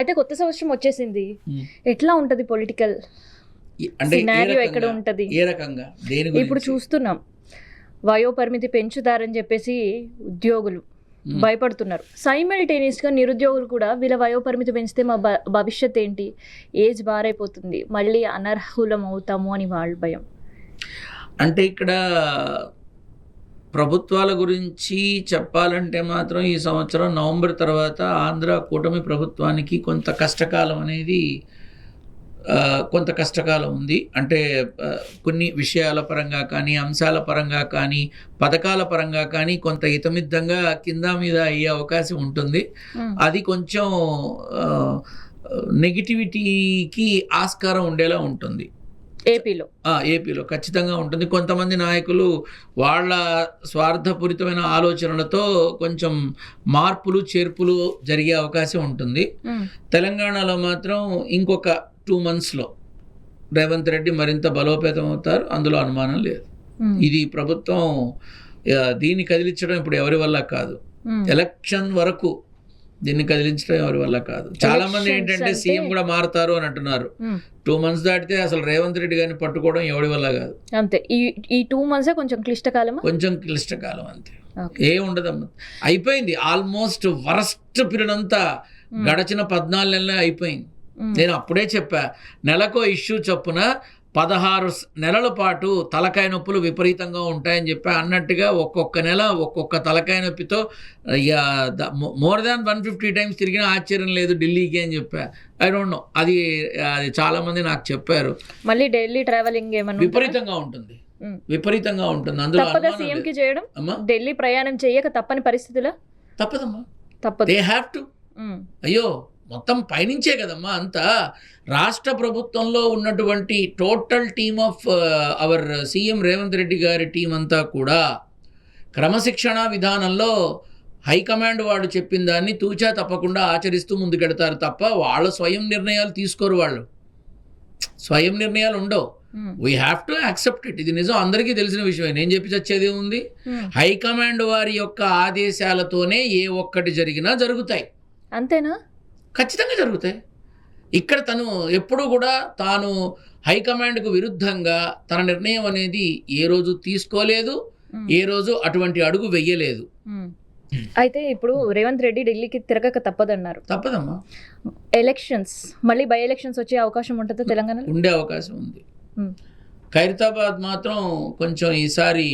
అయితే కొత్త సంవత్సరం వచ్చేసింది, ఎట్లా ఉంటది పొలిటికల్ అంటే సినారియో ఎక్కడ ఉంటది? ఏ రకంగా దేని గురించి? ఇప్పుడు చూస్తున్నాం వయో పరిమితి పెంచుతారని చెప్పేసి ఉద్యోగులు భయపడుతున్నారు. సైమల్టేనియస్గా నిరుద్యోగులు కూడా వీళ్ళ వయో పరిమితి పెంచితే మా భవిష్యత్ ఏంటి, ఏజ్ బారైపోతుంది, మళ్ళీ అనర్హులం అవుతాము అని వాళ్ళ భయం. అంటే ఇక్కడ ప్రభుత్వాల గురించి చెప్పాలంటే మాత్రం ఈ సంవత్సరం నవంబర్ తర్వాత ఆంధ్ర కూటమి ప్రభుత్వానికి కొంత కష్టకాలం అనేది కొంత కష్టకాలం ఉంది. అంటే కొన్ని విషయాల పరంగా కానీ, అంశాల పరంగా కానీ, పథకాల పరంగా కానీ కొంత హితమిద్దంగా కింద మీద అయ్యే అవకాశం ఉంటుంది. అది కొంచెం నెగిటివిటీకి ఆస్కారం ఉండేలా ఉంటుంది. ఏపీలో ఖచ్చితంగా ఉంటుంది. కొంతమంది నాయకులు వాళ్ళ స్వార్థపూరితమైన ఆలోచనలతో కొంచెం మార్పులు చేర్పులు జరిగే అవకాశం ఉంటుంది. తెలంగాణలో మాత్రం ఇంకొక 2 monthsలో రేవంత్ రెడ్డి మరింత బలోపేతం అవుతారు, అందులో అనుమానం లేదు. ఇది ప్రభుత్వం దీన్ని కదిలించడం ఇప్పుడు ఎవరి వల్ల కాదు. ఎలక్షన్ వరకు దీన్ని కదిలించడం ఎవరి వల్ల కాదు. చాలా మంది ఏంటంటే సీఎం కూడా మారుతారు అని అంటున్నారు. 2 months దాటితే అసలు రేవంత్ రెడ్డి గారిని పట్టుకోవడం ఎవరి వల్ల కాదు. అంతే, ఈ 2 months కొంచెం క్లిష్టకాలం అంతే, ఏ ఉండదమ్మా. అయిపోయింది ఆల్మోస్ట్ వరస్ట్ పీరియడ్ అంతా గడచిన 14 నెలలే అయిపోయింది. నేను అప్పుడే చెప్పా, నెలకు ఇష్యూ చొప్పున 16 నెలల పాటు తలకాయ నొప్పులు విపరీతంగా ఉంటాయని చెప్పా. అన్నట్టుగా ఒక్కొక్క నెల ఒక్కొక్క తలకాయ నొప్పితో మోర్ దాన్ 150 times తిరిగిన ఆశ్చర్యం లేదు ఢిల్లీకి అని చెప్పా. ఐ డోంట్ నో, అది చాలామంది నాకు చెప్పారు. మళ్ళీ ఢిల్లీ ట్రావెలింగ్ విపరీతంగా ఉంటుంది. అందులో సీఎంకి చేయడం, ఢిల్లీ ప్రయాణం చేయక తప్పని పరిస్థితుల్లో తప్పదమ్మా, తప్పదు. They have to. అయ్యో మొత్తం పైనుంచే కదమ్మా అంతా. రాష్ట్ర ప్రభుత్వంలో ఉన్నటువంటి total team of our CM Revanth Reddy గారి టీం అంతా కూడా క్రమశిక్షణ విధానంలో హైకమాండ్ వాడు చెప్పిన దాన్ని తూచా తప్పకుండా ఆచరిస్తూ ముందుకెడతారు తప్ప వాళ్ళు స్వయం నిర్ణయాలు తీసుకోరు. వాళ్ళు స్వయం నిర్ణయాలు ఉండవు. We have to accept it. ఇది నిజం, అందరికీ తెలిసిన విషయమే. నేను చెప్పి చచ్చేది ఉంది, హైకమాండ్ వారి యొక్క ఆదేశాలతోనే ఏ ఒక్కటి జరిగినా జరుగుతాయి. అంతేనా? ఖచ్చితంగా జరుగుతాయి. ఇక్కడ తను ఎప్పుడూ కూడా తాను హైకమాండ్కు విరుద్ధంగా తన నిర్ణయం అనేది ఏ రోజు తీసుకోలేదు, ఏ రోజు అటువంటి అడుగు వెయ్యలేదు. అయితే ఇప్పుడు రేవంత్ రెడ్డి ఢిల్లీకి తిరగక తప్పదన్నారు. తప్పదమ్మా. ఎలక్షన్స్, మళ్ళీ బై ఎలక్షన్స్ వచ్చే అవకాశం ఉంటుందా తెలంగాణలో? ఉండే అవకాశం ఉంది. ఖైరతాబాద్ మాత్రం కొంచెం ఈసారి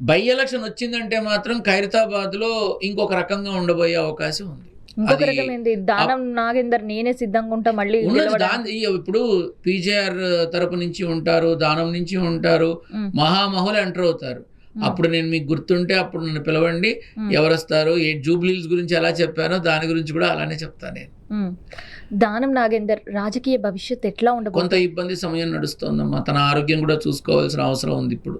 బై ఎలక్షన్ వచ్చిందంటే మాత్రం ఖైరతాబాద్లో ఇంకొక రకంగా ఉండబోయే అవకాశం ఉంది. ఇంకొక రకమైంది దానం నాగేందర్ నేనే సిద్ధంగా ఉంటా మళ్ళీ. ఇప్పుడు పీజేఆర్ తరపు నుంచి ఉంటారు, దానం నుంచి ఉంటారు, మహామహులు ఎంటర్ అవుతారు. అప్పుడు నేను మీకు గుర్తుంటే అప్పుడు నన్ను పిలవండి, ఎవరు వస్తారు, ఏ జూబ్లీస్ గురించి ఎలా చెప్పానో దాని గురించి కూడా అలానే చెప్తాను నేను. దానం నాగేందర్ రాజకీయ భవిష్యత్ ఎట్లా ఉండదు? కొంత ఇబ్బంది సమయం నడుస్తోందమ్మా. తన ఆరోగ్యం కూడా చూసుకోవాల్సిన అవసరం ఉంది ఇప్పుడు.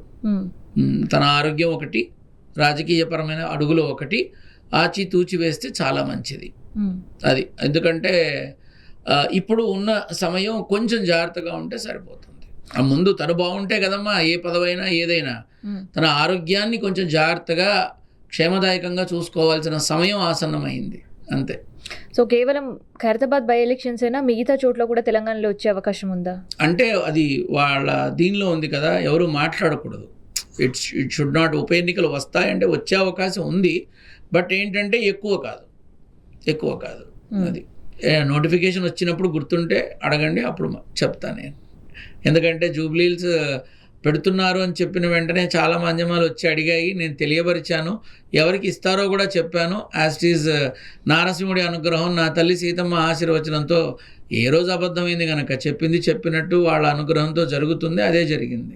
తన ఆరోగ్యం ఒకటి, రాజకీయపరమైన అడుగులు ఒకటి ఆచితూచి వేస్తే చాలా మంచిది. అది ఎందుకంటే ఇప్పుడు ఉన్న సమయం కొంచెం జాగ్రత్తగా ఉంటే సరిపోతుంది. ముందు తను బాగుంటే కదమ్మా ఏ పదవైనా ఏదైనా. తన ఆరోగ్యాన్ని కొంచెం జాగ్రత్తగా క్షేమదాయకంగా చూసుకోవాల్సిన సమయం ఆసన్నమైంది అంతే. సో కేవలం ఖైరతాబాద్ బై ఎలక్షన్స్ అయినా మిగతా చోట్ల కూడా తెలంగాణలో వచ్చే అవకాశం ఉందా? అంటే అది వాళ్ళ దీనిలో ఉంది కదా, ఎవరు మాట్లాడకూడదు. It should not. ఉప ఎన్నికలు వస్తాయంటే వచ్చే అవకాశం ఉంది, బట్ ఏంటంటే ఎక్కువ కాదు. అది నోటిఫికేషన్ వచ్చినప్పుడు గుర్తుంటే అడగండి, అప్పుడు చెప్తాను నేను. ఎందుకంటే జూబ్లీల్స్ పెడుతున్నారు అని చెప్పిన వెంటనే చాలా మాధ్యమాలు వచ్చి అడిగాయి, నేను తెలియపరిచాను, ఎవరికి ఇస్తారో కూడా చెప్పాను. యాజ్ ఇట్ ఈజ్ నారసింహుడి అనుగ్రహం, నా తల్లి సీతమ్మ ఆశీర్వచనంతో ఏ రోజు అబద్ధమైంది కనుక చెప్పింది చెప్పినట్టు వాళ్ళ అనుగ్రహంతో జరుగుతుంది. అదే జరిగింది.